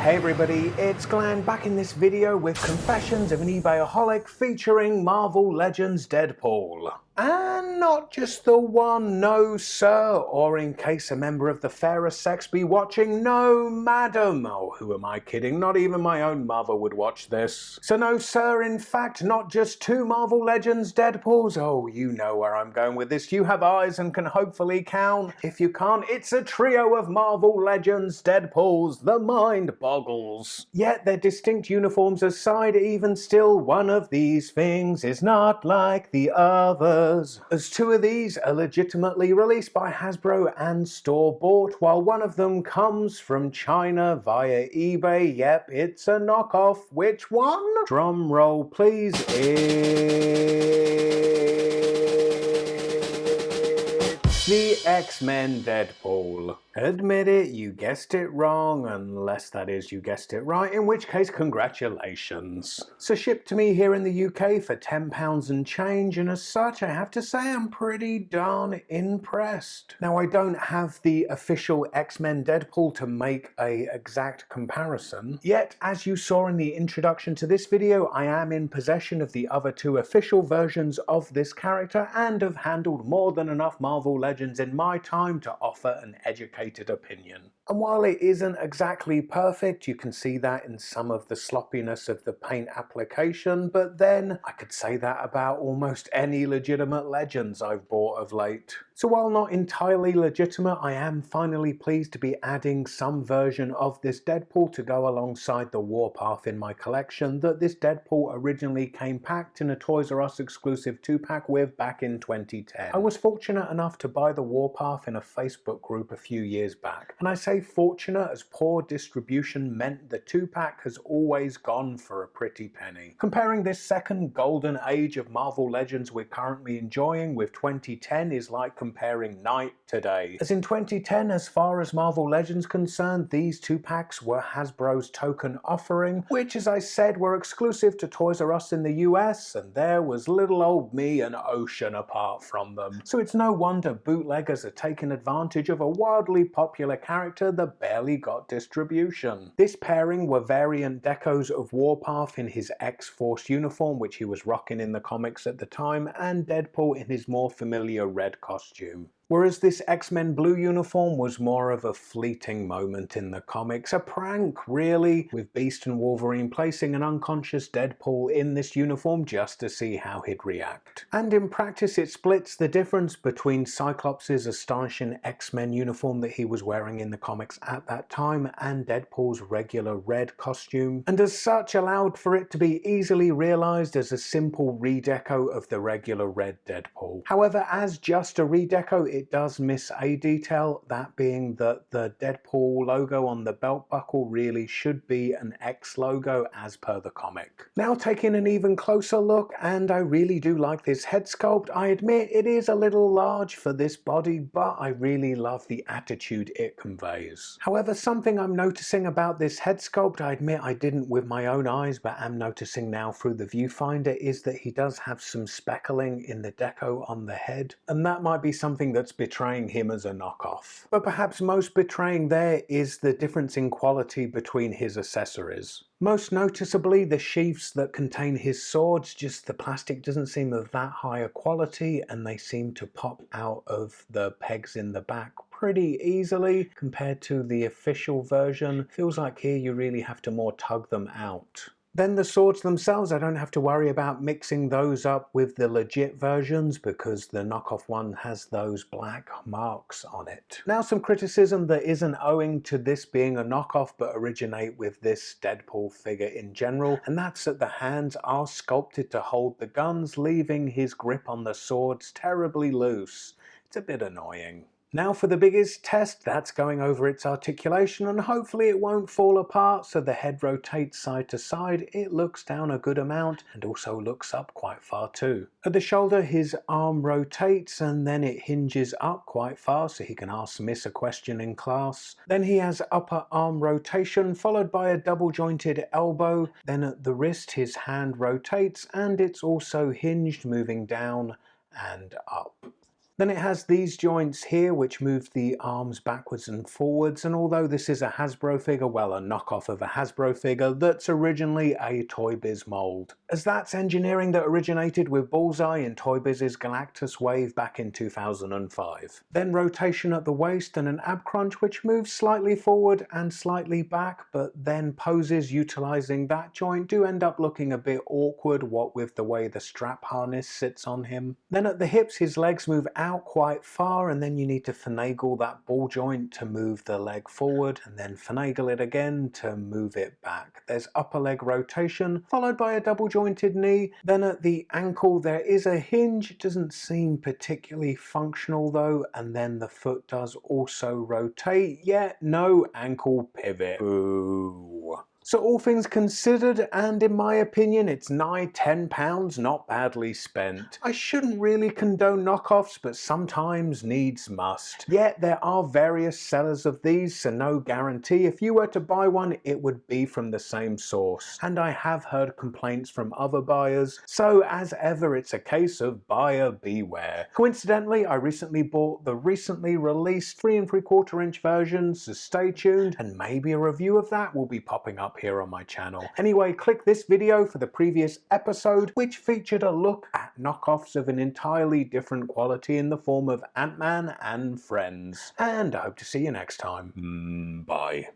Hey everybody, it's Glenn back in this video with Confessions of an Ebayaholic featuring Marvel Legends Deadpool. And not just the one, no sir, or in case a member of the fairer sex be watching, no madam. Oh, who am I kidding? Not even my own mother would watch this. So no sir, in fact, not just two Marvel Legends Deadpools. Oh, you know where I'm going with this. You have eyes and can hopefully count. If you can't, it's a trio of Marvel Legends Deadpools. The mind boggles. Yet their distinct uniforms aside, even still, one of these things is not like the other. As two of these are legitimately released by Hasbro and store-bought, while one of them comes from China via eBay. Yep, it's a knockoff. Which one? Drum roll please. It's the XMen Deadpool. Admit it, you guessed it wrong, unless that is you guessed it right, in which case congratulations. So shipped to me here in the UK for £10 and change, and as such I have to say I'm pretty darn impressed. Now I don't have the official XMen Deadpool to make a exact comparison, yet as you saw in the introduction to this video, I am in possession of the other two official versions of this character and have handled more than enough Marvel Legends in my time to offer an educated opinion. And while it isn't exactly perfect, you can see that in some of the sloppiness of the paint application, but then I could say that about almost any legitimate Legends I've bought of late. So while not entirely legitimate, I am finally pleased to be adding some version of this Deadpool to go alongside the Warpath in my collection that this Deadpool originally came packed in a Toys R Us exclusive 2-pack with back in 2010. I was fortunate enough to buy the Warpath in a Facebook group a few years back, and I say fortunate as poor distribution meant the 2-pack has always gone for a pretty penny. Comparing this second golden age of Marvel Legends we're currently enjoying with 2010 is like comparing night to day. As in 2010, as far as Marvel Legends concerned, these 2-packs were Hasbro's token offering, which as I said were exclusive to Toys R Us in the US, and there was little old me an ocean apart from them. So it's no wonder bootleggers are taking advantage of a wildly popular character that barely got distribution. This pairing were variant decos of Warpath in his X-Force uniform, which he was rocking in the comics at the time, and Deadpool in his more familiar red costume. Whereas this X-Men blue uniform was more of a fleeting moment in the comics, a prank really, with Beast and Wolverine placing an unconscious Deadpool in this uniform just to see how he'd react. And in practice it splits the difference between Cyclops' astonishing X-Men uniform that he was wearing in the comics at that time and Deadpool's regular red costume, and as such allowed for it to be easily realised as a simple redeco of the regular red Deadpool. However, as just a redeco, it does miss a detail, that being that the Deadpool logo on the belt buckle really should be an X logo as per the comic. Now taking an even closer look, and I really do like this head sculpt. I admit it is a little large for this body, but I really love the attitude it conveys. However, something I'm noticing about this head sculpt, I admit I didn't with my own eyes but am noticing now through the viewfinder, is that he does have some speckling in the deco on the head, and that might be something that's betraying him as a knockoff. But perhaps most betraying there is the difference in quality between his accessories. Most noticeably the sheaths that contain his swords, just the plastic doesn't seem of that higher quality and they seem to pop out of the pegs in the back pretty easily compared to the official version. Feels like here you really have to more tug them out. Then the swords themselves, I don't have to worry about mixing those up with the legit versions because the knockoff one has those black marks on it. Now some criticism that isn't owing to this being a knockoff but originate with this Deadpool figure in general, and that's that the hands are sculpted to hold the guns, leaving his grip on the swords terribly loose. It's a bit annoying. Now for the biggest test, that's going over its articulation, and hopefully it won't fall apart so the head rotates side to side. It looks down a good amount and also looks up quite far too. At the shoulder his arm rotates and then it hinges up quite far so he can ask Miss a question in class. Then he has upper arm rotation followed by a double jointed elbow. Then at the wrist his hand rotates and it's also hinged, moving down and up. Then it has these joints here which move the arms backwards and forwards, and although this is a Hasbro figure, well, a knockoff of a Hasbro figure that's originally a Toy Biz mold, as that's engineering that originated with Bullseye in Toy Biz's Galactus Wave back in 2005. Then rotation at the waist and an ab crunch which moves slightly forward and slightly back, but then poses utilizing that joint do end up looking a bit awkward, what with the way the strap harness sits on him. Then at the hips his legs move out quite far, and then you need to finagle that ball joint to move the leg forward, and then finagle it again to move it back. There's upper leg rotation, followed by a double jointed knee. Then at the ankle there is a hinge, it doesn't seem particularly functional though, and then the foot does also rotate, yet no ankle pivot. Boo. So all things considered, and in my opinion, it's nigh £10 not badly spent. I shouldn't really condone knockoffs, but sometimes needs must. Yet there are various sellers of these, so no guarantee if you were to buy one it would be from the same source. And I have heard complaints from other buyers, so as ever it's a case of buyer beware. Coincidentally, I recently bought the recently released 3 3/4 inch version, so stay tuned and maybe a review of that will be popping up here on my channel. Anyway, click this video for the previous episode which featured a look at knockoffs of an entirely different quality in the form of Ant-Man and Friends. And I hope to see you next time. Bye.